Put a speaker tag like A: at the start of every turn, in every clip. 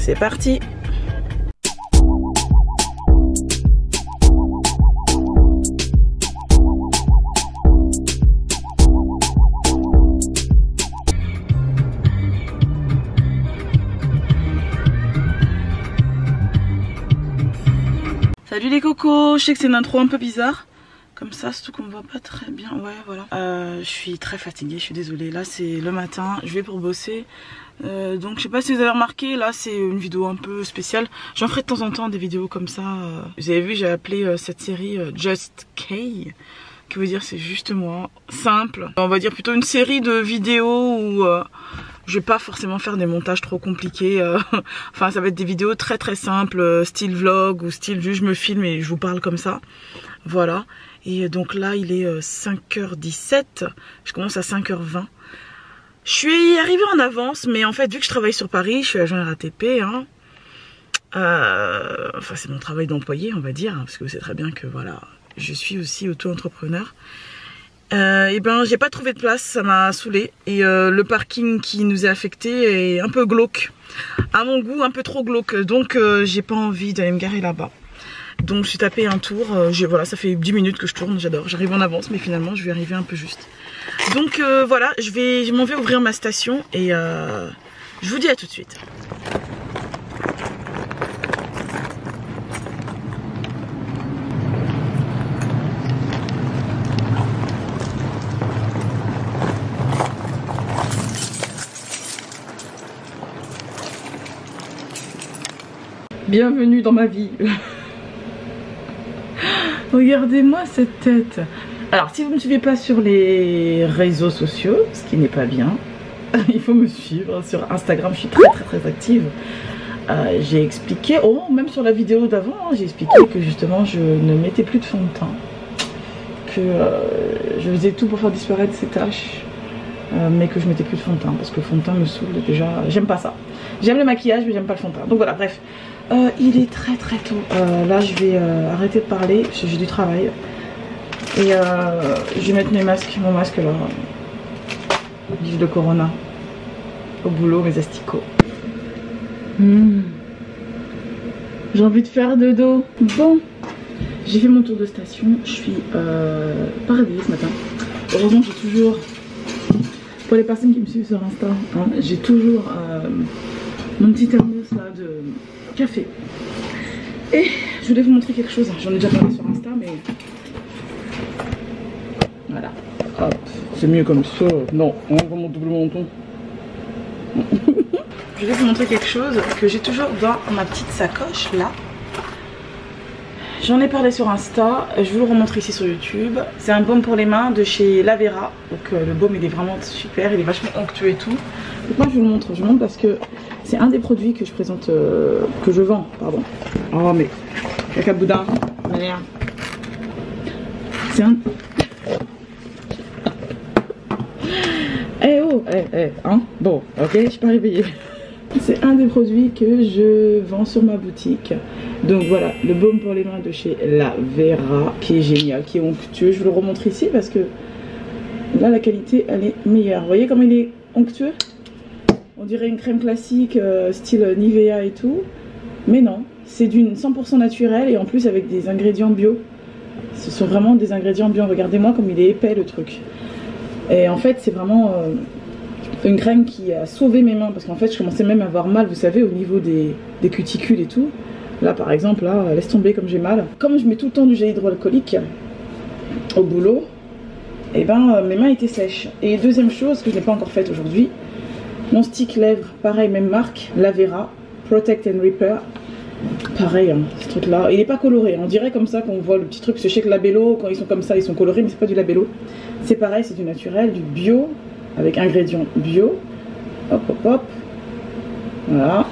A: c'est parti. Salut les cocos, je sais que c'est une intro un peu bizarre. Comme ça, surtout qu'on me voit pas très bien. Ouais, voilà. Je suis très fatiguée, je suis désolée. Là, c'est le matin, je vais pour bosser. Donc, je sais pas si vous avez remarqué, là, c'est une vidéo un peu spéciale. J'en ferai de temps en temps des vidéos comme ça. Vous avez vu, j'ai appelé cette série Just Kay, qui veut dire c'est juste moi. Simple. On va dire plutôt une série de vidéos où je vais pas forcément faire des montages trop compliqués. Enfin, ça va être des vidéos très très simples, style vlog ou style juste je me filme et je vous parle comme ça. Voilà. Et donc là, il est 5h17. Je commence à 5h20. Je suis arrivée en avance, mais en fait, vu que je travaille sur Paris, je suis agent RATP. Hein. Enfin, c'est mon travail d'employé, on va dire, hein, parce que vous savez très bien que voilà, je suis aussi auto-entrepreneur. Et ben, j'ai pas trouvé de place, ça m'a saoulée. Et le parking qui nous est affecté est un peu glauque. À mon goût, un peu trop glauque. Donc, j'ai pas envie d'aller me garer là-bas. Donc je suis tapé un tour, voilà, ça fait 10 minutes que je tourne, j'adore, j'arrive en avance mais finalement je vais arriver un peu juste. Donc voilà, je m'en vais ouvrir ma station et je vous dis à tout de suite. Bienvenue dans ma vie. Regardez-moi cette tête. Alors si vous ne me suivez pas sur les réseaux sociaux, ce qui n'est pas bien, il faut me suivre sur Instagram, je suis très active. J'ai expliqué, même sur la vidéo d'avant, j'ai expliqué que justement je ne mettais plus de fond de teint. Que je faisais tout pour faire disparaître ces taches, mais que je mettais plus de fond de teint parce que le fond de teint me saoule déjà, j'aime pas ça. J'aime le maquillage mais j'aime pas le fond de teint. Donc voilà, bref. Il est très tôt. Là je vais arrêter de parler parce que j'ai du travail. Et je vais mettre mon masque là. Vive le corona. Au boulot, mes asticots. J'ai envie de faire dodo. Bon, j'ai fait mon tour de station. Je suis pas réveillée ce matin. Heureusement j'ai toujours, pour les personnes qui me suivent sur Insta, hein, j'ai toujours mon petit thermos là de café. Et je voulais vous montrer quelque chose. J'en ai déjà parlé sur Insta, mais voilà. Hop, c'est mieux comme ça. Non, on va mon double menton. Je voulais vous montrer quelque chose que j'ai toujours dans ma petite sacoche là. J'en ai parlé sur Insta, je vous le remontre ici sur YouTube. C'est un baume pour les mains de chez Lavera. Donc le baume il est vraiment super, il est vachement onctueux et tout. Donc moi je vous le montre, parce que c'est un des produits que je présente, que je vends, pardon. Oh mais, caca boudin, merde. C'est un... Hein. Bon, ok, je suis pas réveillée. C'est un des produits que je vends sur ma boutique. Donc voilà, le baume pour les mains de chez Lavera, qui est génial, qui est onctueux. Je vous le remontre ici parce que là la qualité elle est meilleure. Vous voyez comme il est onctueux? On dirait une crème classique style Nivea et tout. Mais non, c'est d'une 100% naturelle et en plus avec des ingrédients bio. Ce sont vraiment des ingrédients bio. Regardez-moi comme il est épais le truc. Et en fait c'est vraiment une crème qui a sauvé mes mains. Parce qu'en fait je commençais même à avoir mal, vous savez, au niveau des cuticules et tout. Là par exemple, là, laisse tomber comme j'ai mal. Comme je mets tout le temps du gel hydroalcoolique au boulot, et ben mes mains étaient sèches. Et deuxième chose que je n'ai pas encore faite aujourd'hui, mon stick lèvres, pareil, même marque, Lavera, Protect and Repair. Pareil, hein, ce truc là, il n'est pas coloré, on dirait comme ça qu'on voit le petit truc, je sais que Labello, quand ils sont comme ça, ils sont colorés, mais c'est pas du Labello. C'est pareil, c'est du naturel, du bio, avec ingrédients bio. Hop, hop, hop. Voilà.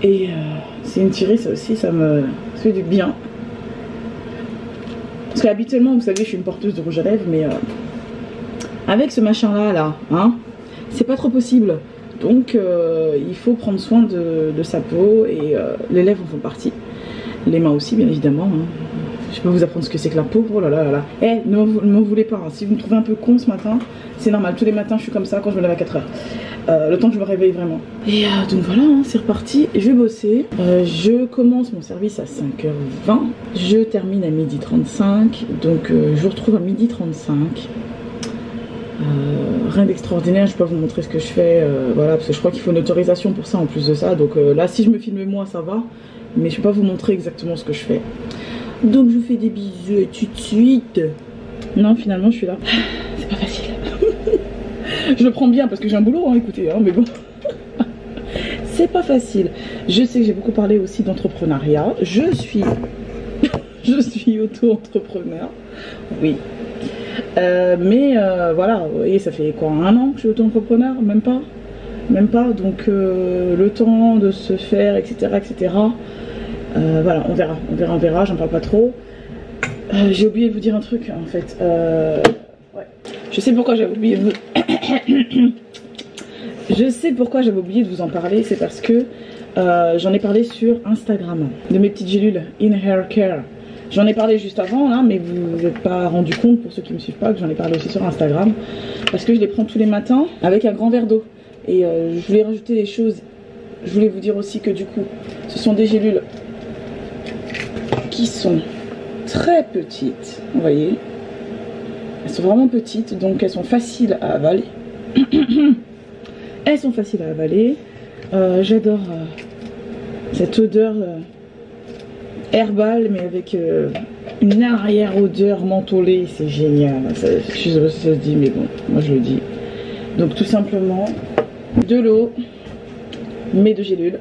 A: Et c'est une tirée, ça aussi, ça me fait du bien. Parce qu'habituellement, vous savez, je suis une porteuse de rouge à lèvres, mais avec ce machin-là, hein, c'est pas trop possible. Donc, il faut prendre soin de sa peau et les lèvres en font partie. Les mains aussi, bien évidemment. Hein. Je peux vous apprendre ce que c'est que la peau. Oh là là là là. Eh, ne m'en voulez pas. Hein. Si vous me trouvez un peu con ce matin, c'est normal. Tous les matins, je suis comme ça quand je me lève à 4h. Le temps que je me réveille vraiment. Et donc voilà, hein, c'est reparti. Je vais bosser. Je commence mon service à 5h20. Je termine à 12h35. Donc je vous retrouve à 12h35. Rien d'extraordinaire, je peux pas vous montrer ce que je fais, voilà, parce que je crois qu'il faut une autorisation pour ça en plus de ça. Donc là, si je me filme moi, ça va. Mais je peux pas vous montrer exactement ce que je fais. Donc je vous fais des bisous et tout de suite. Non, finalement, je suis là. C'est pas facile. Je le prends bien parce que j'ai un boulot, hein, écoutez, hein, mais bon. C'est pas facile. Je sais que j'ai beaucoup parlé aussi d'entrepreneuriat. Je suis auto-entrepreneur. Oui. Mais voilà, vous voyez, ça fait quoi, 1 an que je suis auto-entrepreneur? Même pas. Donc le temps de se faire, etc. Voilà, on verra, j'en parle pas trop. J'ai oublié de vous dire un truc en fait. Ouais. Je sais pourquoi j'avais oublié de vous... Je sais pourquoi j'avais oublié de vous en parler, c'est parce que j'en ai parlé sur Instagram, de mes petites gélules In Hair Care. J'en ai parlé juste avant, hein, mais vous vous n'êtes pas rendu compte, pour ceux qui ne me suivent pas, que j'en ai parlé aussi sur Instagram. Parce que je les prends tous les matins avec un grand verre d'eau. Et je voulais rajouter des choses. Je voulais vous dire aussi que du coup, ce sont des gélules qui sont très petites. Vous voyez, elles sont vraiment petites, donc elles sont faciles à avaler. Elles sont faciles à avaler. J'adore cette odeur herbale, mais avec une arrière-odeur mentholée. C'est génial. Je suis heureuse que ça se dit, mais bon, moi je le dis. Donc tout simplement, de l'eau, mes 2 gélules.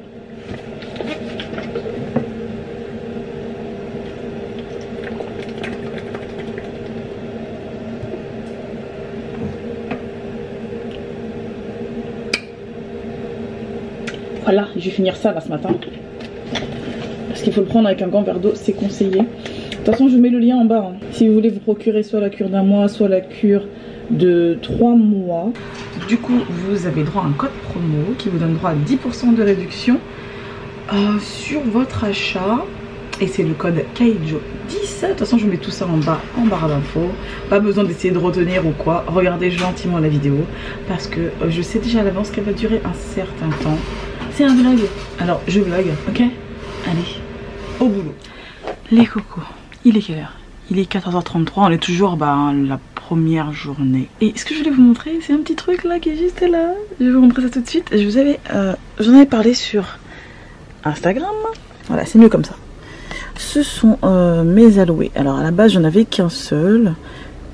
A: Voilà, je vais finir ça là ce matin. Parce qu'il faut le prendre avec un grand verre d'eau, c'est conseillé. De toute façon, je vous mets le lien en bas. Hein. Si vous voulez vous procurer soit la cure d'1 mois, soit la cure de 3 mois. Du coup, vous avez droit à un code promo qui vous donne droit à 10% de réduction sur votre achat. Et c'est le code Kaijo10. De toute façon, je vous mets tout ça en bas, en barre d'infos. Pas besoin d'essayer de retenir ou quoi. Regardez gentiment la vidéo. Parce que je sais déjà à l'avance qu'elle va durer un certain temps. C'est un vlog. Alors, je vlog, ok? Allez, au boulot. Les cocos, il est quelle heure? Il est 14h33, on est toujours la première journée. Et ce que je voulais vous montrer, c'est un petit truc là qui est juste là. Je vais vous montrer ça tout de suite. J'en avais parlé sur Instagram. Voilà, c'est mieux comme ça. Ce sont mes aloés. Alors à la base, j'en avais qu'un seul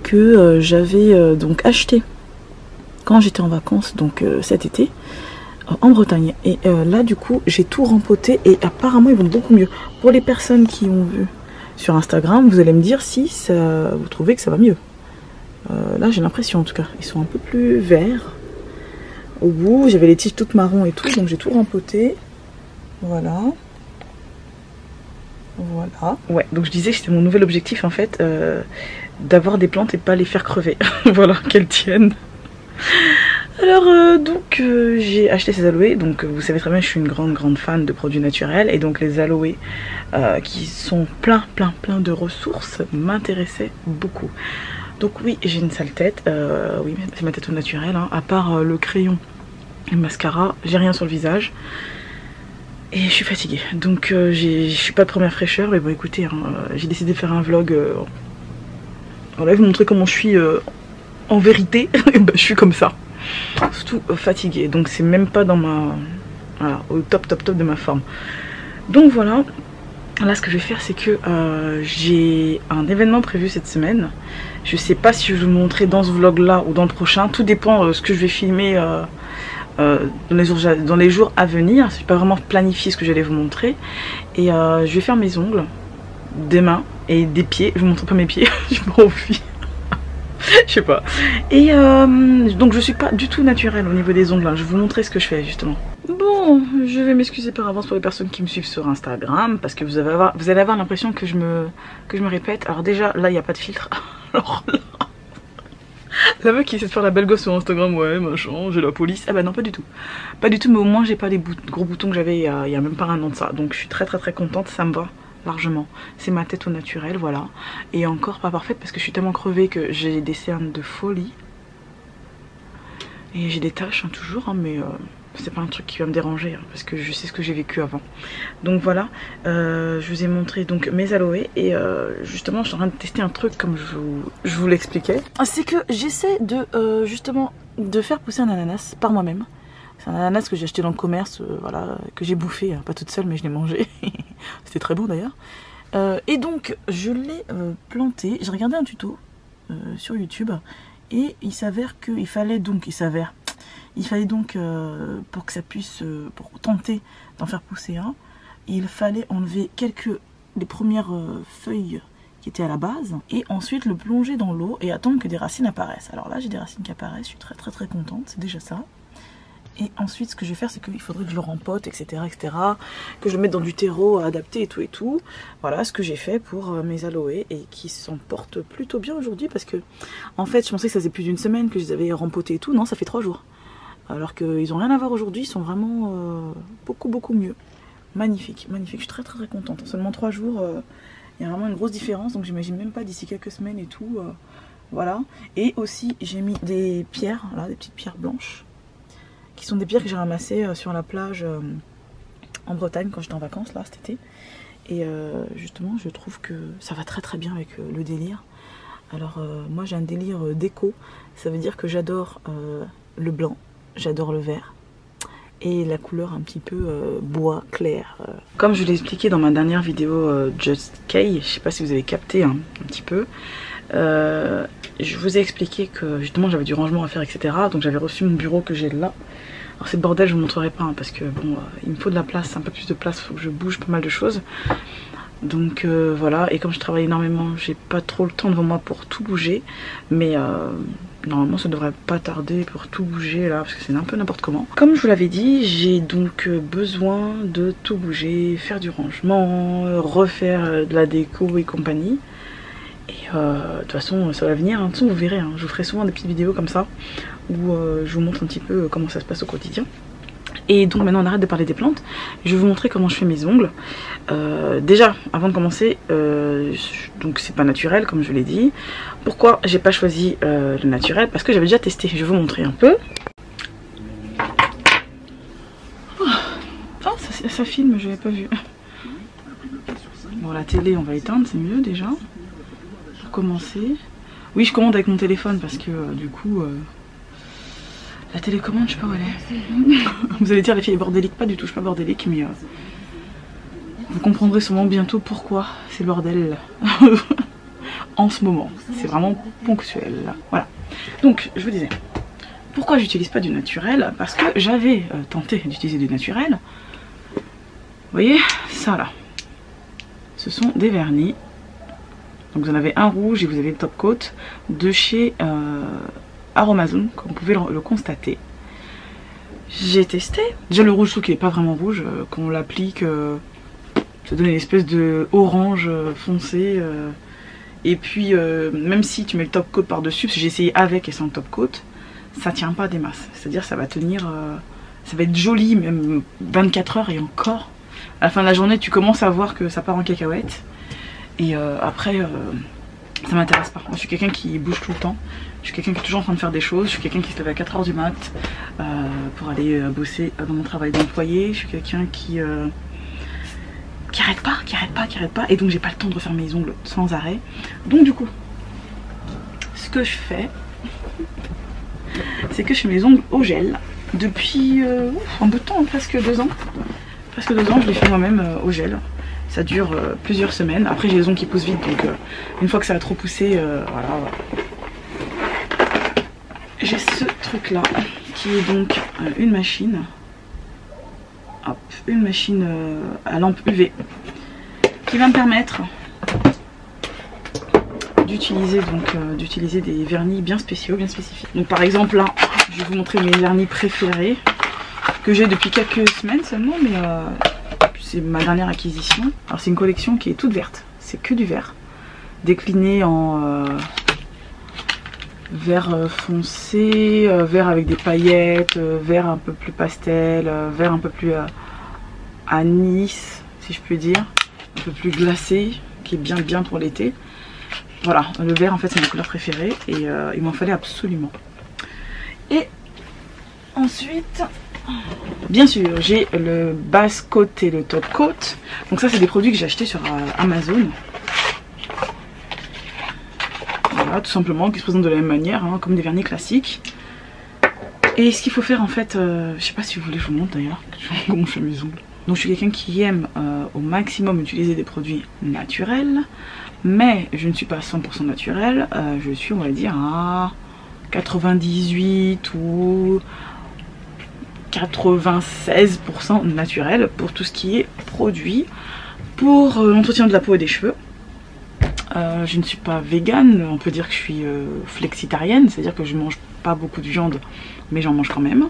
A: que j'avais donc acheté quand j'étais en vacances, donc cet été. En Bretagne, et là du coup j'ai tout rempoté et apparemment ils vont beaucoup mieux. Pour les personnes qui ont vu sur Instagram, vous allez me dire si ça, vous trouvez que ça va mieux. Là j'ai l'impression, en tout cas ils sont un peu plus verts au bout. J'avais les tiges toutes marron et tout, donc j'ai tout rempoté. Voilà, ouais, donc je disais que c'était mon nouvel objectif en fait, d'avoir des plantes et pas les faire crever. Voilà, qu'elles tiennent. Alors donc j'ai acheté ces aloés. Donc vous savez très bien, je suis une grande fan de produits naturels, et donc les aloés qui sont plein de ressources m'intéressaient beaucoup. Donc oui, j'ai une sale tête, oui, c'est ma tête au naturel, hein. À part le crayon et le mascara, j'ai rien sur le visage et je suis fatiguée. Donc je suis pas de première fraîcheur, mais bon écoutez, hein, j'ai décidé de faire un vlog, voilà, vous montrer comment je suis en vérité. Et je suis comme ça, surtout fatiguée, donc c'est même pas dans ma, voilà, au top de ma forme. Donc voilà, là ce que je vais faire, c'est que j'ai un événement prévu cette semaine. Je sais pas si je vais vous montrer dans ce vlog là ou dans le prochain, tout dépend ce que je vais filmer dans les jours à venir. Je n'ai pas vraiment planifié ce que j'allais vous montrer. Et je vais faire mes ongles, des mains et des pieds. Je vous montre pas mes pieds, je m'en envie. Je sais pas. Et donc je suis pas du tout naturelle au niveau des ongles, hein. Je vais vous montrer ce que je fais justement. Bon, je vais m'excuser par avance pour les personnes qui me suivent sur Instagram, parce que vous allez avoir l'impression que je me répète. Alors déjà là il n'y a pas de filtre. Alors là, la meuf qui essaie de faire la belle gosse sur Instagram, ouais machin, j'ai la police. Ah bah non, pas du tout. Pas du tout, mais au moins j'ai pas les gros boutons que j'avais il y a même pas un an de ça. Donc je suis très contente, ça me va largement. C'est ma tête au naturel, voilà. Et encore pas parfaite parce que je suis tellement crevée que j'ai des cernes de folie. Et j'ai des taches hein, toujours, hein, mais c'est pas un truc qui va me déranger hein, parce que je sais ce que j'ai vécu avant. Donc voilà, je vous ai montré donc mes aloés et justement je suis en train de tester un truc comme je vous l'expliquais. C'est que j'essaie de justement de faire pousser un ananas par moi-même. C'est un ananas que j'ai acheté dans le commerce, voilà, que j'ai bouffé, hein, pas toute seule mais je l'ai mangé. C'était très bon d'ailleurs. Et donc je l'ai planté, j'ai regardé un tuto sur YouTube. Et il s'avère qu'il fallait donc, pour que ça puisse, pour tenter d'en faire pousser un, il fallait enlever les premières feuilles qui étaient à la base et ensuite le plonger dans l'eau et attendre que des racines apparaissent. Alors là j'ai des racines qui apparaissent, je suis très très très contente, c'est déjà ça. Et ensuite ce que je vais faire c'est qu'il faudrait que je le rempote etc, que je le mette dans du terreau adapté et tout. Voilà ce que j'ai fait pour mes aloés et qui s'en portent plutôt bien aujourd'hui parce que en fait je pensais que ça faisait plus d'une semaine que je les avais rempotés et tout, non ça fait 3 jours. Alors qu'ils n'ont rien à voir aujourd'hui, ils sont vraiment beaucoup mieux. Magnifique, magnifique, je suis très très contente. En seulement 3 jours, il y a vraiment une grosse différence donc j'imagine même pas d'ici quelques semaines et tout. Voilà, et aussi j'ai mis des pierres, là, des petites pierres blanches. Qui sont des pierres que j'ai ramassées sur la plage en Bretagne quand j'étais en vacances là cet été. Et justement je trouve que ça va très très bien avec le délire. Alors moi j'ai un délire déco, ça veut dire que j'adore le blanc, j'adore le vert et la couleur un petit peu bois clair. Comme je l'ai expliqué dans ma dernière vidéo Just Kay, je sais pas si vous avez capté hein, un petit peu. Je vous ai expliqué que justement j'avais du rangement à faire etc. Donc j'avais reçu mon bureau que j'ai là. Alors c'est le bordel, je vous montrerai pas hein, parce que bon il me faut de la place, un peu plus de place, il faut que je bouge pas mal de choses. Donc voilà, et comme je travaille énormément, j'ai pas trop le temps devant moi pour tout bouger. Mais normalement ça devrait pas tarder pour tout bouger là, parce que c'est un peu n'importe comment. Comme je vous l'avais dit, j'ai donc besoin de tout bouger, faire du rangement, refaire de la déco et compagnie. Et de toute façon ça va venir, hein. De toute façon vous verrez, hein. Je vous ferai souvent des petites vidéos comme ça où je vous montre un petit peu comment ça se passe au quotidien. Et donc maintenant on arrête de parler des plantes, je vais vous montrer comment je fais mes ongles. Déjà avant de commencer, donc c'est pas naturel comme je l'ai dit. Pourquoi j'ai pas choisi le naturel? Parce que j'avais déjà testé, je vais vous montrer un peu. Oh, ça filme, je l'avais pas vu. Bon la télé on va éteindre, c'est mieux déjà. Pour commencer. Oui je commande avec mon téléphone parce que du coup... La télécommande, je sais pas où elle est. Vous allez dire les filles bordéliques, pas du tout, je suis pas bordélique, mais vous comprendrez sûrement bientôt pourquoi c'est le bordel en ce moment. C'est vraiment ponctuel. Voilà. Donc, je vous disais, pourquoi j'utilise pas du naturel? Parce que j'avais tenté d'utiliser du naturel. Vous voyez, ça là. Ce sont des vernis. Donc vous en avez un rouge et vous avez le top coat de chez... Aromazone, comme vous pouvez le constater. J'ai testé. Déjà le rouge, je trouve qu'il n'est pas vraiment rouge. Quand on l'applique, ça donne une espèce de orange foncé. Et puis même si tu mets le top coat par dessus, parce que j'ai essayé avec et sans le top coat, ça tient pas des masses. C'est-à-dire ça va tenir, ça va être joli même 24 heures et encore. À la fin de la journée, tu commences à voir que ça part en cacahuète. Et après, ça m'intéresse pas. Moi je suis quelqu'un qui bouge tout le temps. Je suis quelqu'un qui est toujours en train de faire des choses. Je suis quelqu'un qui se lève à 4 h du mat pour aller bosser dans mon travail d'employé. Je suis quelqu'un qui arrête pas. Et donc j'ai pas le temps de refaire mes ongles sans arrêt. Donc du coup, ce que je fais, c'est que je fais mes ongles au gel depuis un bout de temps, presque 2 ans. Presque 2 ans, je les fais moi-même au gel. Ça dure plusieurs semaines. Après j'ai les ongles qui poussent vite, donc une fois que ça a trop poussé, voilà. J'ai ce truc là qui est donc une machine. Hop, une machine à lampe UV qui va me permettre d'utiliser des vernis bien spéciaux, bien spécifiques. Donc par exemple là, je vais vous montrer mes vernis préférés que j'ai depuis quelques semaines seulement, mais c'est ma dernière acquisition. Alors c'est une collection qui est toute verte, c'est que du vert, décliné en vert foncé, vert avec des paillettes, vert un peu plus pastel, vert un peu plus anis, si je peux dire. un peu plus glacé, qui est bien pour l'été. Voilà, le vert en fait c'est ma couleur préférée et il m'en fallait absolument. Et ensuite, bien sûr, j'ai le base coat et le top coat. Donc ça c'est des produits que j'ai achetés sur Amazon. Voilà, tout simplement, qui se présentent de la même manière, hein, comme des vernis classiques. Et ce qu'il faut faire en fait, je sais pas si vous voulez que je vous montre d'ailleurs, comment je fais mes ongles. Donc je suis quelqu'un qui aime au maximum utiliser des produits naturels, mais je ne suis pas 100% naturel, je suis on va dire à 98 ou 96% naturel pour tout ce qui est produit pour l'entretien de la peau et des cheveux. Je ne suis pas végane, on peut dire que je suis flexitarienne, c'est-à-dire que je mange pas beaucoup de viande, mais j'en mange quand même.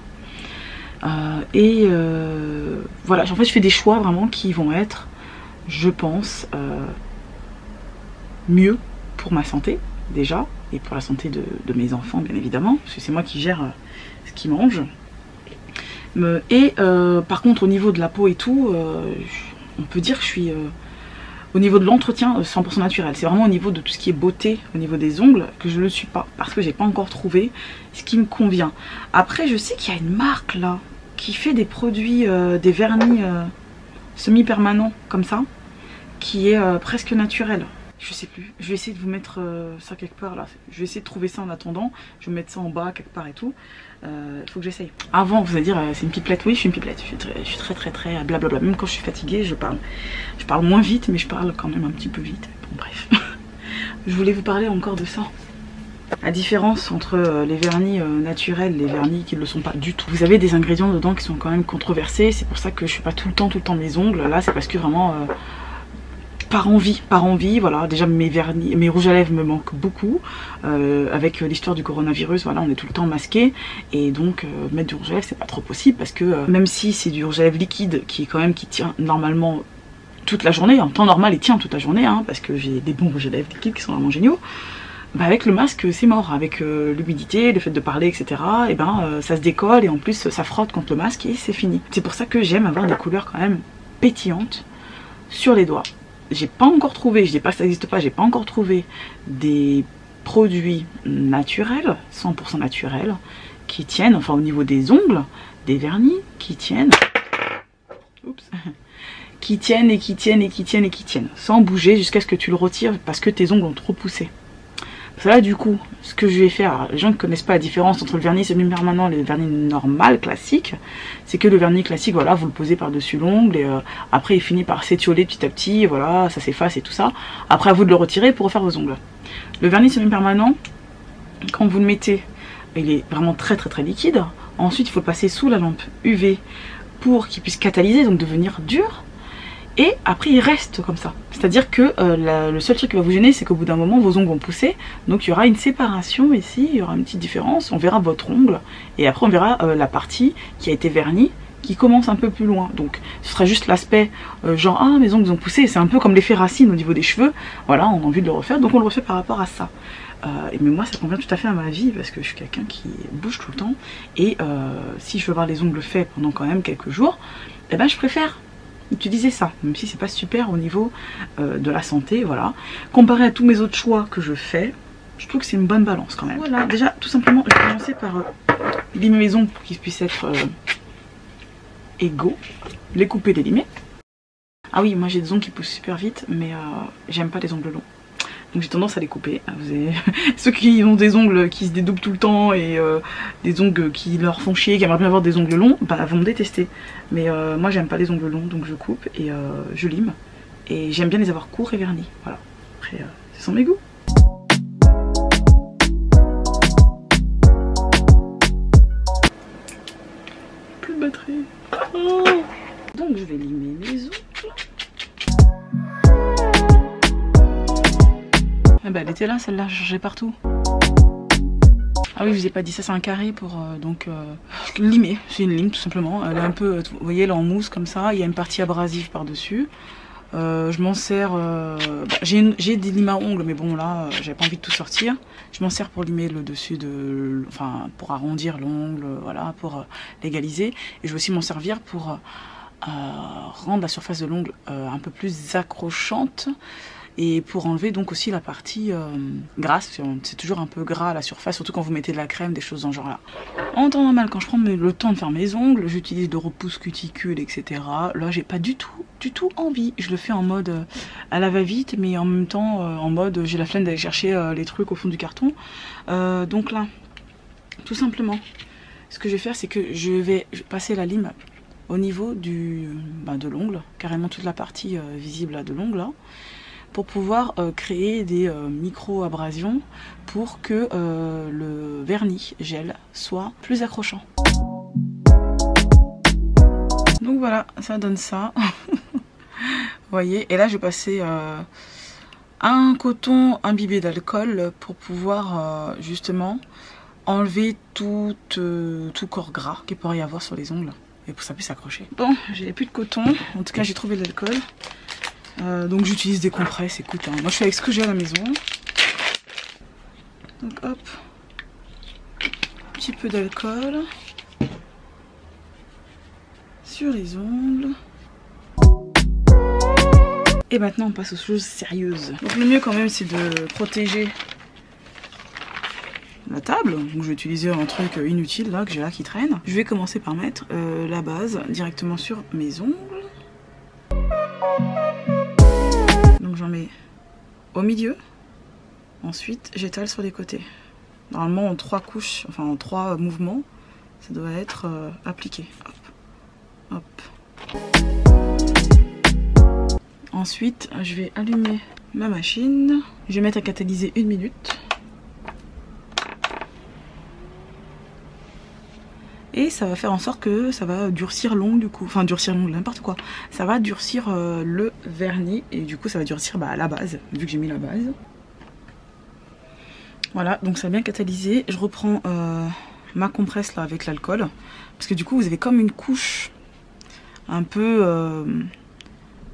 A: Voilà, en fait je fais des choix vraiment qui vont être, je pense, mieux pour ma santé déjà, et pour la santé de mes enfants bien évidemment, parce que c'est moi qui gère ce qu'ils mangent. Par contre au niveau de la peau et tout, on peut dire que je suis... au niveau de l'entretien, 100% naturel. C'est vraiment au niveau de tout ce qui est beauté, au niveau des ongles, que je ne le suis pas. Parce que j'ai pas encore trouvé ce qui me convient. Après, je sais qu'il y a une marque là, qui fait des produits, des vernis semi-permanents, comme ça, qui est presque naturel. Je sais plus. Je vais essayer de vous mettre ça quelque part là. Je vais essayer de trouver ça en attendant. Je vais mettre ça en bas quelque part et tout. Il faut que j'essaye. Avant, vous allez dire, c'est une pipelette. Oui, je suis une pipelette. Je suis très blablabla. Même quand je suis fatiguée, je parle. Je parle moins vite, mais je parle quand même un petit peu vite. Bon, bref. Je voulais vous parler encore de ça. La différence entre les vernis naturels et les vernis qui ne le sont pas du tout. Vous avez des ingrédients dedans qui sont quand même controversés. C'est pour ça que je fais pas tout le temps mes ongles. Là, c'est parce que vraiment... par envie, voilà. Déjà mes rouges à lèvres me manquent beaucoup. Avec l'histoire du coronavirus, voilà, on est tout le temps masqué. Et donc mettre du rouge à lèvres c'est pas trop possible parce que même si c'est du rouge à lèvres liquide qui tient normalement toute la journée, en temps normal il tient toute la journée, hein, parce que j'ai des bons rouges à lèvres liquides qui sont vraiment géniaux. Bah avec le masque c'est mort, avec l'humidité, le fait de parler etc, et ça se décolle et en plus ça frotte contre le masque et c'est fini. C'est pour ça que j'aime avoir des couleurs quand même pétillantes sur les doigts. J'ai pas encore trouvé, je dis pas que ça n'existe pas, j'ai pas encore trouvé des produits naturels, 100% naturels, qui tiennent, enfin au niveau des ongles, des vernis, qui tiennent, oups, qui tiennent, sans bouger jusqu'à ce que tu le retires parce que tes ongles ont trop poussé. Parce que là du coup, ce que je vais faire, alors, les gens ne connaissent pas la différence entre le vernis semi-permanent et le vernis normal, classique, c'est que le vernis classique, voilà, vous le posez par-dessus l'ongle et après il finit par s'étioler petit à petit, voilà, ça s'efface et tout ça. Après à vous de le retirer pour refaire vos ongles. Le vernis semi-permanent, quand vous le mettez, il est vraiment très liquide. Ensuite il faut le passer sous la lampe UV pour qu'il puisse catalyser, donc devenir dur. Et après il reste comme ça. C'est à dire que le seul truc qui va vous gêner c'est qu'au bout d'un moment vos ongles vont pousser. Donc il y aura une séparation ici, il y aura une petite différence. On verra votre ongle et après on verra la partie qui a été vernie qui commence un peu plus loin. Donc ce sera juste l'aspect genre ah mes ongles ont poussé. C'est un peu comme l'effet racine au niveau des cheveux. Voilà, on a envie de le refaire donc on le refait par rapport à ça. Mais moi ça convient tout à fait à ma vie parce que je suis quelqu'un qui bouge tout le temps. Et si je veux avoir les ongles faits pendant quand même quelques jours, eh ben je préfère utiliser ça, même si c'est pas super au niveau de la santé, voilà. Comparé à tous mes autres choix que je fais, je trouve que c'est une bonne balance quand même. Voilà, déjà tout simplement, je vais commencer par limer mes ongles pour qu'ils puissent être égaux, les couper, les limer. Ah oui, moi j'ai des ongles qui poussent super vite, mais j'aime pas les ongles longs. Donc j'ai tendance à les couper. Vous avez... Ceux qui ont des ongles qui se dédoublent tout le temps et des ongles qui leur font chier, qui aimeraient bien avoir des ongles longs, bah vont me détester. Mais moi j'aime pas les ongles longs, donc je coupe et je lime. Et j'aime bien les avoir courts et vernis. Voilà. Après, ce sont mes goûts. Plus de batterie. Oh. Donc je vais limer mes ongles. Ah bah elle était là celle-là, je changeais partout. Ah oui, je vous ai pas dit ça, c'est un carré pour limer, c'est une lime tout simplement. Elle est un peu, vous voyez, elle est en mousse comme ça, il y a une partie abrasive par-dessus. Je m'en sers, j'ai des limes à ongles, mais bon là, j'avais pas envie de tout sortir. Je m'en sers pour limer le dessus de, enfin pour arrondir l'ongle, voilà, pour l'égaliser. Et je vais aussi m'en servir pour rendre la surface de l'ongle un peu plus accrochante et pour enlever donc aussi la partie grasse. C'est toujours un peu gras à la surface, surtout quand vous mettez de la crème, des choses dans ce genre là. En temps normal, quand je prends le temps de faire mes ongles, j'utilise de repousse cuticule, etc. Là j'ai pas du tout envie. Je le fais en mode à la va-vite, mais en même temps en mode j'ai la flemme d'aller chercher les trucs au fond du carton. Donc là, tout simplement, ce que je vais faire, c'est que je vais passer la lime au niveau de l'ongle, carrément toute la partie visible là, de l'ongle là, pour pouvoir créer des micro-abrasions pour que le vernis gel soit plus accrochant. Donc voilà, ça donne ça. Vous voyez, et là je vais passer un coton imbibé d'alcool pour pouvoir justement enlever tout corps gras qu'il pourrait y avoir sur les ongles et pour que ça puisse s'accrocher. Bon, j'ai plus de coton, en tout cas j'ai trouvé de l'alcool. Donc j'utilise des compresses, écoute, moi je suis avec ce que j'ai à la maison. Donc hop, un petit peu d'alcool sur les ongles. Et maintenant on passe aux choses sérieuses. Donc le mieux quand même c'est de protéger la table. Donc je vais utiliser un truc inutile là que j'ai là qui traîne. Je vais commencer par mettre la base directement sur mes ongles. Donc j'en mets au milieu, ensuite j'étale sur les côtés. Normalement en 3 couches, enfin en 3 mouvements, ça doit être appliqué. Hop, hop. Ensuite je vais allumer ma machine, je vais mettre à catalyser 1 minute. Et ça va faire en sorte que ça va durcir l'ongle du coup, enfin durcir l'ongle, n'importe quoi. Ça va durcir le vernis et du coup ça va durcir la base, vu que j'ai mis la base. Voilà, donc ça a bien catalysé. Je reprends ma compresse là avec l'alcool. Parce que du coup vous avez comme une couche un peu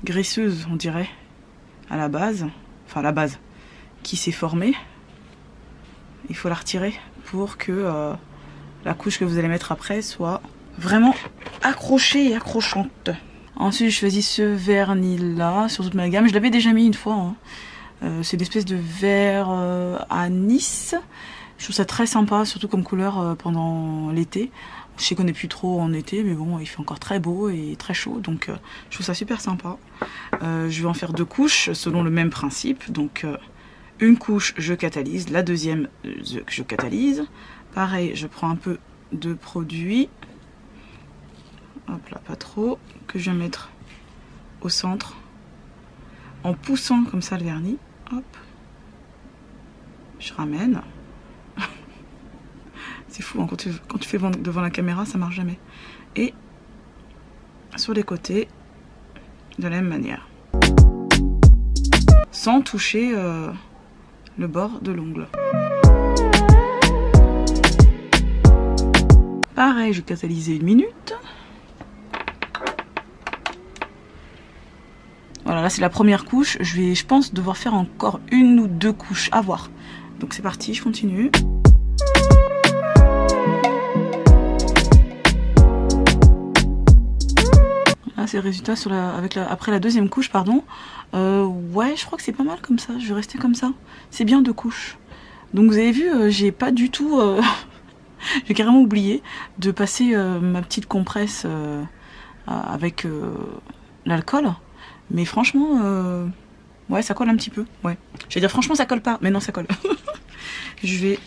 A: graisseuse on dirait, à la base. Enfin la base qui s'est formée. Il faut la retirer pour que... la couche que vous allez mettre après soit vraiment accrochée et accrochante. Ensuite, je choisis ce vernis là sur toute ma gamme. Je l'avais déjà mis une fois. Hein. C'est une espèce de vert anis. Je trouve ça très sympa, surtout comme couleur pendant l'été. Je sais qu'on n'est plus trop en été, mais bon, il fait encore très beau et très chaud. Donc, je trouve ça super sympa. Je vais en faire 2 couches selon le même principe. Donc, une couche, je catalyse. La deuxième, je catalyse. Pareil, je prends un peu de produit, hop là, pas trop, que je vais mettre au centre, en poussant comme ça le vernis, hop, je ramène. C'est fou, hein, quand tu fais devant la caméra, ça marche jamais. Et sur les côtés, de la même manière, sans toucher le bord de l'ongle. Pareil, je vais catalyser 1 minute. Voilà, là c'est la première couche. Je pense devoir faire encore 1 ou 2 couches, à voir. Donc c'est parti, je continue. Là c'est le résultat sur après la deuxième couche, pardon. Ouais, je crois que c'est pas mal comme ça. Je vais rester comme ça. C'est bien 2 couches. Donc vous avez vu, j'ai pas du tout... J'ai carrément oublié de passer ma petite compresse avec l'alcool. Mais franchement, ouais, ça colle un petit peu. Ouais. J'allais dire franchement ça colle pas, mais non ça colle. Je vais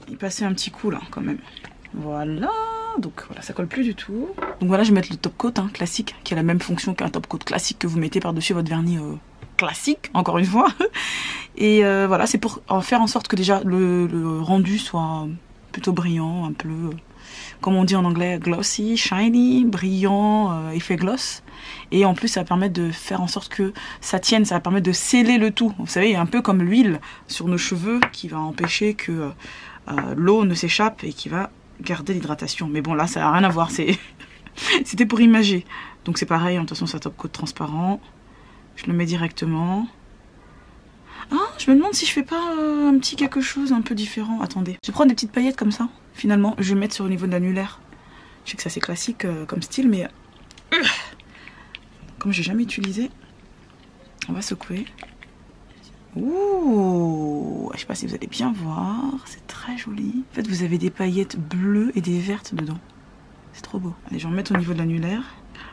A: y passer un petit coup là quand même. Voilà, donc voilà, ça colle plus du tout. Donc voilà, je vais mettre le top coat classique, qui a la même fonction qu'un top coat classique que vous mettez par-dessus votre vernis classique, encore une fois. Et voilà, c'est pour faire en sorte que déjà le rendu soit plutôt brillant, un peu, comme on dit en anglais, glossy, shiny, brillant, effet gloss. Et en plus, ça va permettre de faire en sorte que ça tienne, ça va permettre de sceller le tout. Vous savez, un peu comme l'huile sur nos cheveux qui va empêcher que l'eau ne s'échappe et qui va garder l'hydratation. Mais bon, là, ça n'a rien à voir, c'était pour imager. Donc c'est pareil, de toute façon, c'est un top coat transparent. Je le mets directement. Ah, je me demande si je fais pas un petit quelque chose un peu différent. Attendez. Je vais prendre des petites paillettes comme ça, finalement. Je vais mettre sur le niveau de l'annulaire. Je sais que ça c'est classique comme style, mais Comme j'ai jamais utilisé, on va secouer. Ouh, je sais pas si vous allez bien voir, c'est très joli. En fait, vous avez des paillettes bleues et des vertes dedans. C'est trop beau. Allez, je vais en mettre au niveau de l'annulaire.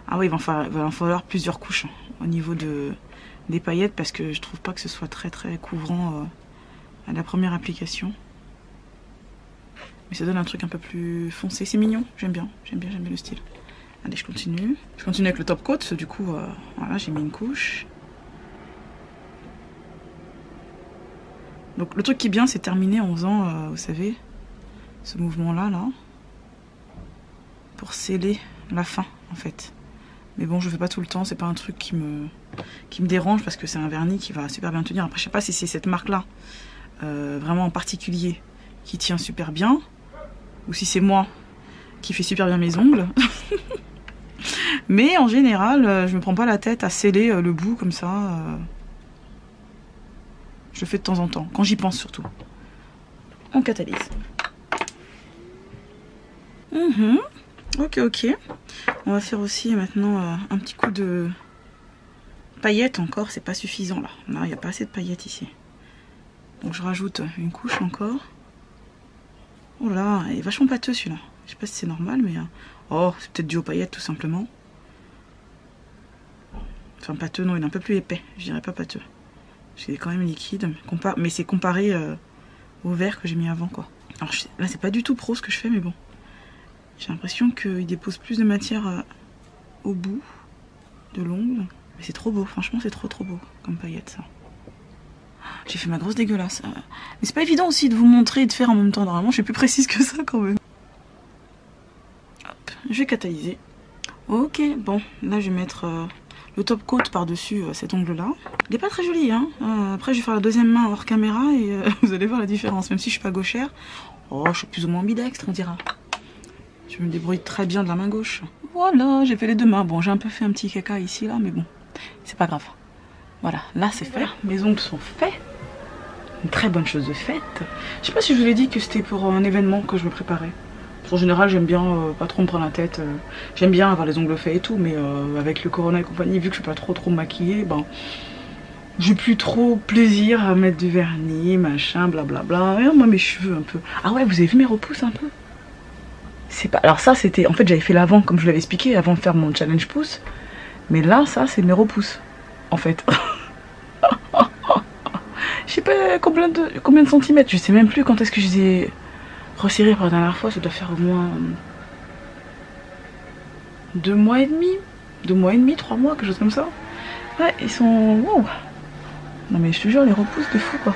A: Ah oui, il va en falloir plusieurs couches hein, au niveau des paillettes parce que je trouve pas que ce soit très couvrant à la première application. Mais ça donne un truc un peu plus foncé. C'est mignon, j'aime bien le style. Allez, je continue. Je continue avec le top coat. Du coup, voilà, j'ai mis une couche. Donc le truc qui est bien, c'est terminer en faisant, vous savez, ce mouvement-là, là, pour sceller la fin, en fait. Mais bon, je fais pas tout le temps, c'est pas un truc qui me dérange parce que c'est un vernis qui va super bien tenir. Après, je sais pas si c'est cette marque-là, vraiment en particulier, qui tient super bien, ou si c'est moi qui fais super bien mes ongles. Mais en général, je me prends pas la tête à sceller le bout comme ça. Je le fais de temps en temps, quand j'y pense surtout. On catalyse. Ok. On va faire aussi maintenant un petit coup de paillettes encore. C'est pas suffisant là. Là, il n'y a pas assez de paillettes ici. Donc je rajoute une couche encore. Oh là, il est vachement pâteux celui-là. Je sais pas si c'est normal, mais... Oh, c'est peut-être dû aux paillettes tout simplement. Enfin pâteux, non, il est un peu plus épais. Je dirais pas pâteux. C'est quand même liquide. Mais c'est comparé au vert que j'ai mis avant, quoi. Alors là, c'est pas du tout pro ce que je fais, mais bon. J'ai l'impression qu'il dépose plus de matière au bout de l'ongle. Mais c'est trop beau, franchement, c'est trop beau comme paillette, ça. J'ai fait ma grosse dégueulasse. Mais c'est pas évident aussi de vous montrer et de faire en même temps. Normalement, je suis plus précise que ça, quand même. Hop, je vais catalyser. Ok, bon, là, je vais mettre le top coat par-dessus cet ongle-là. Il est pas très joli, hein. Après, je vais faire la deuxième main hors caméra et vous allez voir la différence. Même si je suis pas gauchère. Oh, je suis plus ou moins ambidextre, on dira. Je me débrouille très bien de la main gauche. Voilà, j'ai fait les deux mains. Bon, j'ai un peu fait un petit caca ici, là, mais bon, c'est pas grave. Voilà, là c'est fait. Mes ongles sont faits. Une très bonne chose de faite. Je sais pas si je vous l'ai dit que c'était pour un événement que je me préparais. En général, j'aime bien pas trop me prendre la tête. J'aime bien avoir les ongles faits et tout, mais avec le corona et compagnie, vu que je suis pas trop maquillée, ben, j'ai plus trop plaisir à mettre du vernis, machin, blablabla. Et moi, mes cheveux un peu. Ah ouais, vous avez vu mes repousses un peu? C'est pas. Alors ça, c'était. En fait, j'avais fait l'avant, comme je l'avais expliqué, avant de faire mon challenge pouce. Mais là, ça, c'est mes repousses, en fait. Je sais pas combien de centimètres. Je sais même plus quand est-ce que je les ai resserrés pour la dernière fois. Ça doit faire au moins 2 mois et demi. 2 mois et demi, 3 mois, quelque chose comme ça. Ouais, ils sont. Wow. Non mais je te jure, les repousses de fou quoi.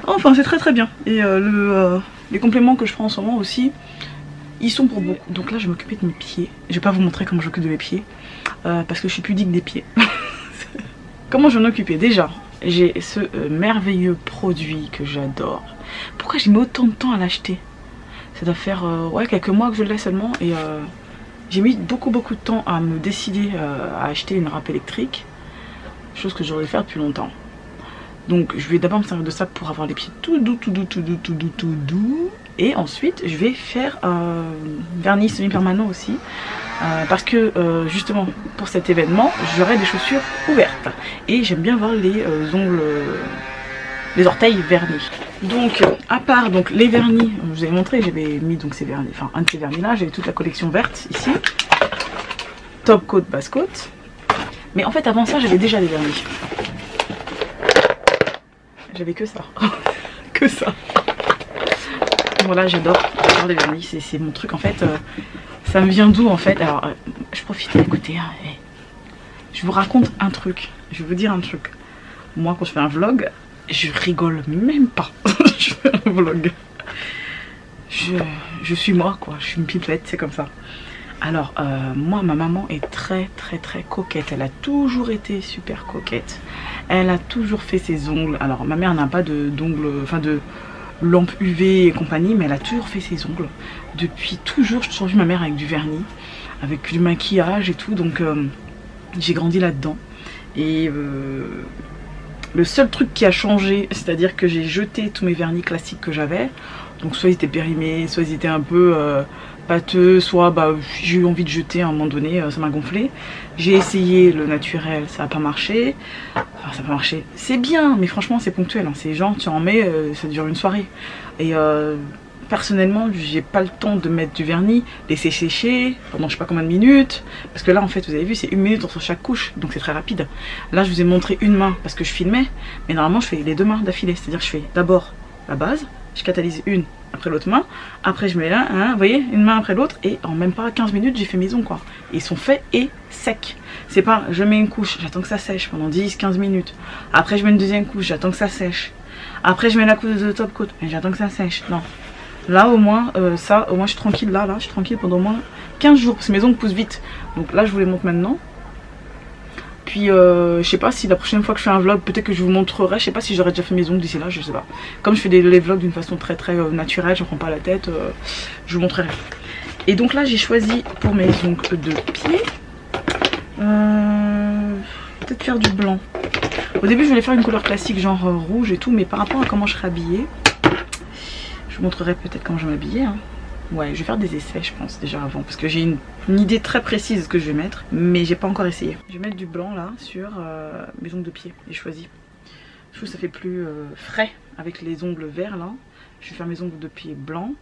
A: Enfin, c'est très bien. Et les compléments que je prends en ce moment aussi, ils sont pour beaucoup. Donc là, je vais m'occuper de mes pieds. Je vais pas vous montrer comment j'occupe de mes pieds. Parce que je suis pudique des pieds. Comment je vais m'en occuper? Déjà, j'ai ce merveilleux produit que j'adore. Pourquoi j'ai mis autant de temps à l'acheter? Ça doit faire ouais, quelques mois que je l'ai seulement. Et j'ai mis beaucoup de temps à me décider à acheter une râpe électrique. Chose que j'aurais fait depuis longtemps. Donc je vais d'abord me servir de ça pour avoir les pieds tout doux. Et ensuite je vais faire un vernis semi-permanent aussi. Parce que justement pour cet événement j'aurai des chaussures ouvertes. Et j'aime bien voir les ongles, les orteils vernis. Donc à part donc, les vernis, je vous avais montré, j'avais mis donc ces vernis, enfin un de ces vernis là, j'avais toute la collection verte ici. Top coat, base coat. Mais en fait avant ça j'avais déjà des vernis. J'avais que ça. Que ça. Voilà, j'adore les vernis, c'est mon truc en fait. Ça me vient d'où en fait? Alors, je profite d'écouter. Hein, je vous raconte un truc. Je vais vous dire un truc. Moi, quand je fais un vlog, je rigole même pas. Je fais un vlog. Je suis moi quoi. Je suis une pipelette, c'est comme ça. Alors, moi, ma maman est très coquette. Elle a toujours été super coquette. Elle a toujours fait ses ongles. Alors, ma mère n'a pas d'ongles, enfin de lampe UV et compagnie, mais elle a toujours fait ses ongles. Depuis toujours, j'ai toujours vu ma mère avec du vernis, avec du maquillage et tout. Donc, j'ai grandi là-dedans. Et le seul truc qui a changé, c'est-à-dire que j'ai jeté tous mes vernis classiques que j'avais. Donc, soit ils étaient périmés, soit ils étaient un peu pâteux, soit bah, j'ai eu envie de jeter à un moment donné, ça m'a gonflé. J'ai essayé le naturel, ça n'a pas marché. Enfin, ça n'a pas marché, c'est bien, mais franchement c'est ponctuel, hein. C'est genre tu en mets, ça dure une soirée. Et personnellement, j'ai pas le temps de mettre du vernis, laisser sécher pendant je sais pas combien de minutes. Parce que là en fait, vous avez vu, c'est 1 minute entre chaque couche, donc c'est très rapide. Là je vous ai montré une main parce que je filmais, mais normalement je fais les 2 mains d'affilée. C'est-à-dire que je fais d'abord la base, je catalyse une après l'autre main, après je mets là, hein, vous voyez, une main après l'autre, et en même pas 15 minutes j'ai fait mes ongles quoi. Ils sont faits et secs. C'est pas je mets une couche, j'attends que ça sèche pendant 10-15 minutes. Après je mets une deuxième couche, j'attends que ça sèche. Après je mets la couche de top coat, et j'attends que ça sèche. Non. Là au moins, ça, au moins je suis tranquille là, je suis tranquille pendant au moins 15 jours, parce que mes ongles poussent vite. Donc là je vous les montre maintenant. Puis je sais pas si la prochaine fois que je fais un vlog, peut-être que je vous montrerai, je sais pas si j'aurais déjà fait mes ongles d'ici là, je sais pas. Comme je fais les vlogs d'une façon très naturelle, je prends pas la tête, je vous montrerai. Et donc là j'ai choisi pour mes ongles de pied, peut-être faire du blanc. Au début je voulais faire une couleur classique genre rouge et tout, mais par rapport à comment je serais habillée, je vous montrerai peut-être comment je vais m'habiller, hein. Ouais, je vais faire des essais je pense déjà avant, parce que j'ai une idée très précise de ce que je vais mettre, mais j'ai pas encore essayé. Je vais mettre du blanc là sur mes ongles de pied, j'ai choisi. Je trouve que ça fait plus frais avec les ongles verts là. Je vais faire mes ongles de pied blancs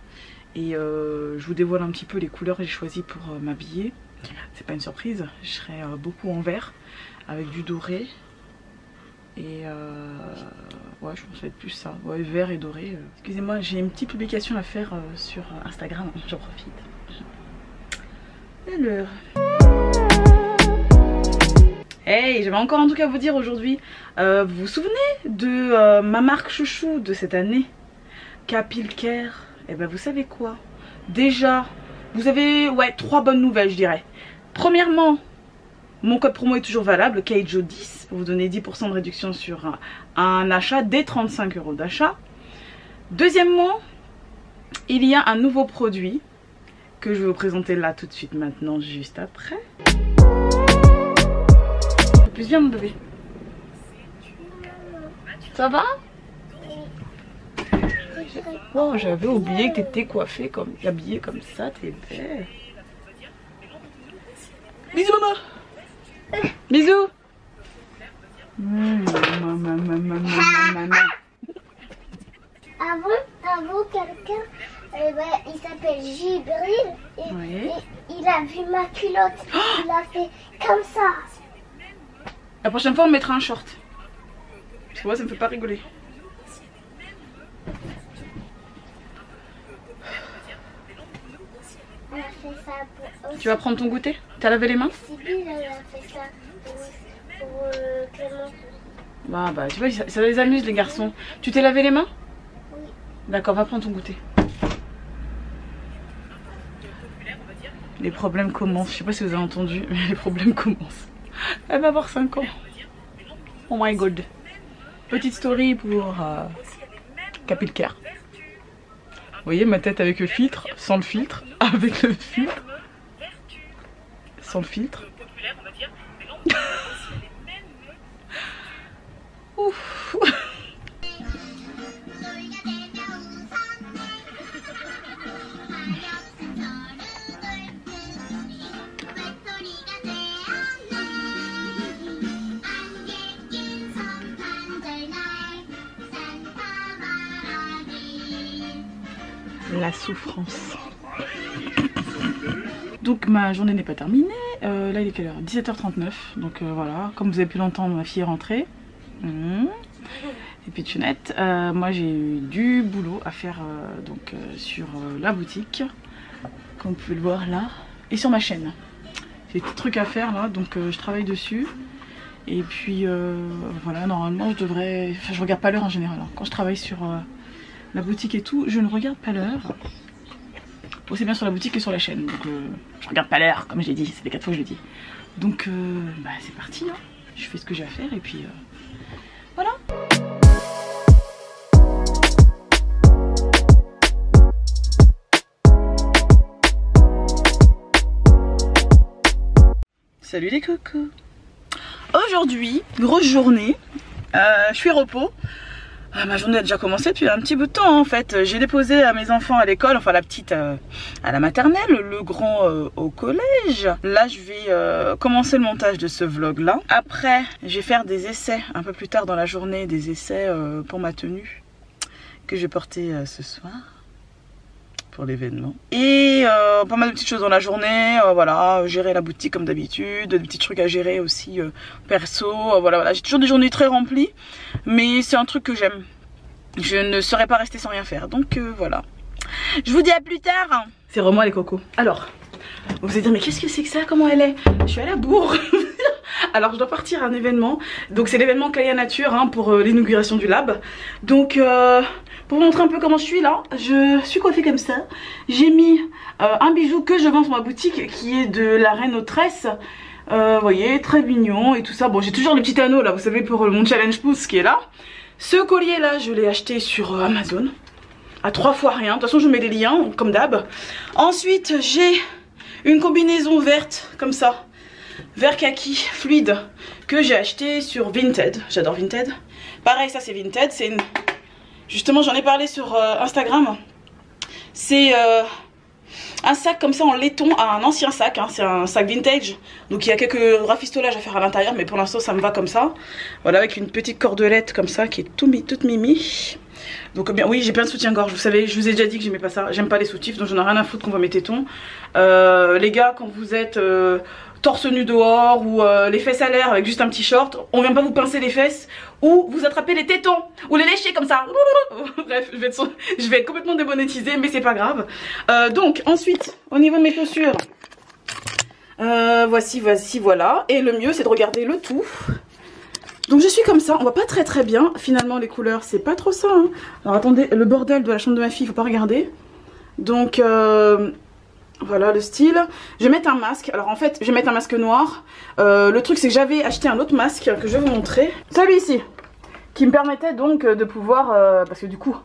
A: et je vous dévoile un petit peu les couleurs que j'ai choisies pour m'habiller. C'est pas une surprise, je serai beaucoup en vert avec du doré. Et ouais, je pense que ça va être plus ça, ouais, vert et doré. Excusez-moi, j'ai une petite publication à faire sur Instagram, j'en profite. Alors. Hey, j'avais encore un truc à vous dire aujourd'hui. Vous vous souvenez de ma marque chouchou de cette année, Capilcare? Et ben vous savez quoi? Déjà, vous avez 3 bonnes nouvelles je dirais. Premièrement, mon code promo est toujours valable, Keijo10, pour vous donner 10% de réduction sur un achat dès 35 € d'achat. Deuxièmement, il y a un nouveau produit que je vais vous présenter là tout de suite maintenant, juste après. Plus bien mon bébé. Ça va? Oh, j'avais oublié que t'étais coiffée comme, habillée comme ça, t'es belle. Bisous maman. Bisous.
B: Avant quelqu'un, il s'appelle Jibril et il a vu ma culotte. Il a fait comme ça.
A: La prochaine fois on mettra un short. Parce que moi ça me fait pas rigoler.
B: Elle a fait ça pour...
A: Tu vas prendre ton goûter? T'as lavé les mains?
B: Sibylle, elle a fait ça pour Clément.
A: Bah tu vois, ça les amuse les garçons. Tu t'es lavé les mains?
B: Oui.
A: D'accord, va prendre ton goûter. Les problèmes commencent, je sais pas si vous avez entendu, mais les problèmes commencent. Elle va avoir 5 ans. Oh my god. Petite story pour Capilcare. Vous voyez ma tête avec le filtre, sans le filtre, avec le filtre, sans le filtre. Ouf. La souffrance. Donc ma journée n'est pas terminée. Là il est quelle heure? 17h39. Donc voilà, comme vous avez pu l'entendre, ma fille est rentrée. Et puis Tchunette, moi j'ai eu du boulot à faire sur la boutique, comme vous pouvez le voir là, et sur ma chaîne. J'ai des trucs à faire là, donc je travaille dessus. Et puis voilà, normalement je devrais... Enfin je regarde pas l'heure en général. Hein. Quand je travaille sur la boutique et tout, je ne regarde pas l'heure. Aussi bien sur la boutique que sur la chaîne. Donc je regarde pas l'heure, comme j'ai dit, c'est les 4 fois que je le dis. Donc bah, c'est parti, hein. Je fais ce que j'ai à faire et puis voilà. Salut les cocos. Aujourd'hui, grosse journée. Je suis repos. Ma journée a déjà commencé depuis un petit bout de temps en fait. J'ai déposé à mes enfants à l'école, enfin la petite à la maternelle, le grand au collège. Là je vais commencer le montage de ce vlog là. Après je vais faire des essais un peu plus tard dans la journée, des essais pour ma tenue que je vais porter ce soir pour l'événement. Et pas mal de petites choses dans la journée, voilà, gérer la boutique comme d'habitude, des petits trucs à gérer aussi perso, voilà, j'ai toujours des journées très remplies, mais c'est un truc que j'aime. Je ne serais pas restée sans rien faire, donc voilà. Je vous dis à plus tard. C'est vraiment les cocos. Alors, vous allez dire mais qu'est-ce que c'est que ça, comment elle est? Je suis à la bourre. Alors je dois partir à un événement, donc c'est l'événement Calia Nature hein, pour l'inauguration du lab. Donc pour vous montrer un peu comment je suis là, je suis coiffée comme ça. J'ai mis un bijou que je vends sur ma boutique qui est de la reine aux tresses. Vous voyez, très mignon et tout ça. Bon, j'ai toujours le petit anneau là, vous savez, pour mon challenge pouce qui est là. Ce collier là, je l'ai acheté sur Amazon à 3 fois rien. De toute façon, je mets les liens comme d'hab. Ensuite, j'ai une combinaison verte comme ça, vert kaki fluide, que j'ai acheté sur Vinted. J'adore Vinted. Pareil, ça c'est Vinted. C'est une... Justement, j'en ai parlé sur Instagram. C'est un sac comme ça en laiton, un ancien sac, hein, c'est un sac vintage. Donc il y a quelques rafistolages à faire à l'intérieur, mais pour l'instant ça me va comme ça. Voilà, avec une petite cordelette comme ça qui est toute mimi. Donc bien, oui, j'ai plein de soutien-gorge, vous savez, je vous ai déjà dit que j'aimais pas ça. J'aime pas les soutifs, donc j'en ai rien à foutre qu'on voit mes tétons. Les gars, quand vous êtes torse nu dehors ou les fesses à l'air avec juste un petit short, on vient pas vous pincer les fesses ou vous attraper les tétons ou les lécher comme ça. Bref, je vais être complètement démonétisée, mais c'est pas grave. Donc ensuite, au niveau de mes chaussures, voici, voilà. Et le mieux c'est de regarder le tout. Donc je suis comme ça, on voit pas très bien. Finalement les couleurs c'est pas trop ça hein. Alors attendez, le bordel de la chambre de ma fille, faut pas regarder. Donc voilà le style. Je vais mettre un masque. Alors en fait je vais mettre un masque noir. Le truc c'est que j'avais acheté un autre masque que je vais vous montrer. Celui-ci, qui me permettait donc de pouvoir, parce que du coup,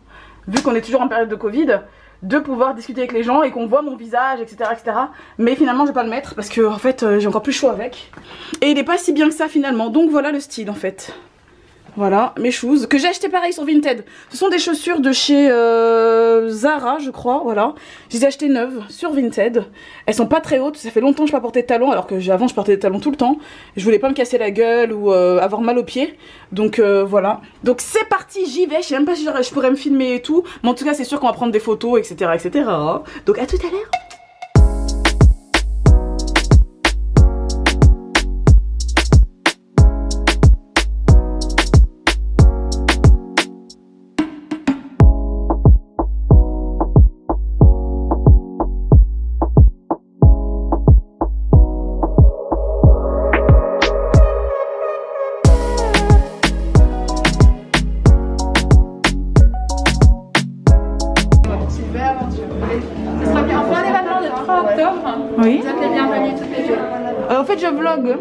A: vu qu'on est toujours en période de Covid, de pouvoir discuter avec les gens et qu'on voit mon visage, etc. Mais finalement je vais pas le mettre parce que en fait j'ai encore plus chaud avec. Et il est pas si bien que ça finalement. Donc voilà le style en fait. Voilà mes shoes que j'ai acheté pareil sur Vinted. Ce sont des chaussures de chez Zara je crois, voilà. Je les ai achetées neuves sur Vinted. Elles sont pas très hautes, ça fait longtemps que je n'ai pas porté de talons alors que avant je portais des talons tout le temps. Je voulais pas me casser la gueule ou avoir mal aux pieds. Donc voilà. Donc c'est parti, j'y vais. Je sais même pas si je pourrais me filmer et tout. Mais en tout cas c'est sûr qu'on va prendre des photos, etc. Donc à tout à l'heure. Oui.
C: Vous êtes les bienvenus toutes les deux.
A: En fait je vlog.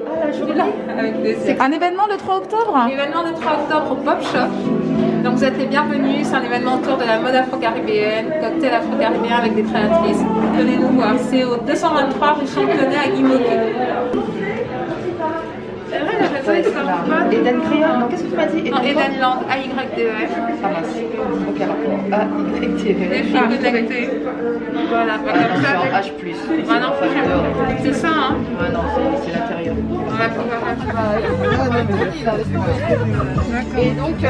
A: Un événement le 3 octobre.
C: L'événement du 3 octobre au Pop Shop. Donc vous êtes les bienvenus, c'est un événement autour de la mode afro-caribéenne, cocktail afro-caribéen avec des créatrices. Venez nous voir, c'est au 223 rue Championnet à Guimauquet.
D: Eden Créole, non, qu'est-ce que tu m'as dit?
C: Non, Eden Land, A-Y-D-E-F.
D: Ah mince, ok alors A-Y-D-E-F.
C: Les filles connectées. Voilà, comme ça.
D: Genre H+.
C: Ah non, c'est ça hein.
D: Ah non, c'est l'intérieur.
C: On va pouvoir
E: Et donc, ce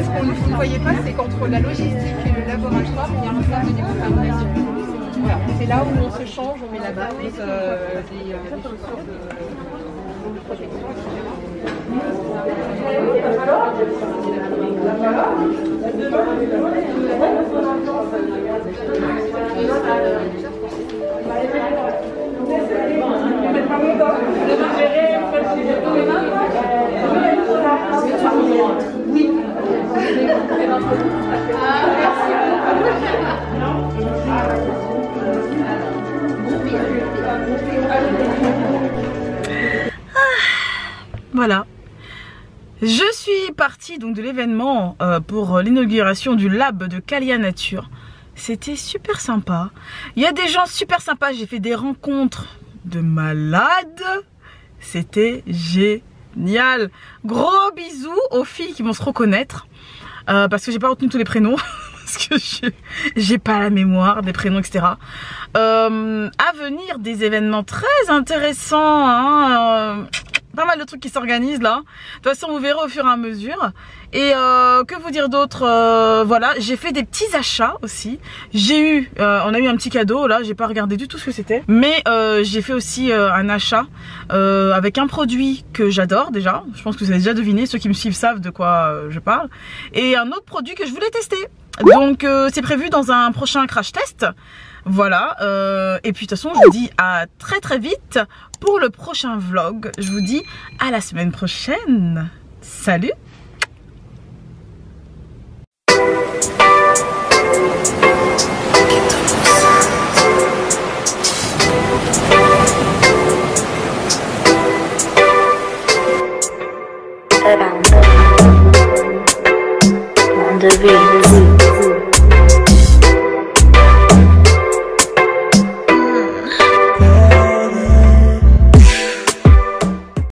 E: que vous ne voyez pas, c'est qu'entre la logistique et le laboratoire, il y a un centre de décontamination. Voilà, c'est là où on se change, on met la base, des chaussures de protection. Oui.
A: Voilà. Je suis partie donc de l'événement pour l'inauguration du lab de Calia Nature. C'était super sympa. Il y a des gens super sympas. J'ai fait des rencontres de malades. C'était génial. Gros bisous aux filles qui vont se reconnaître. parce que j'ai pas retenu tous les prénoms. Parce que j'ai pas la mémoire des prénoms, etc. À venir, des événements très intéressants, hein, pas mal de trucs qui s'organisent là. De toute façon, vous verrez au fur et à mesure. Et que vous dire d'autre, voilà, j'ai fait des petits achats aussi. J'ai eu, on a eu un petit cadeau là, j'ai pas regardé du tout ce que c'était. Mais j'ai fait aussi un achat avec un produit que j'adore déjà. Je pense que vous avez déjà deviné, ceux qui me suivent savent de quoi je parle. Et un autre produit que je voulais tester. Donc c'est prévu dans un prochain crash test. Voilà, et puis de toute façon je vous dis à très très vite pour le prochain vlog. Je vous dis à la semaine prochaine. Salut.
F: Monde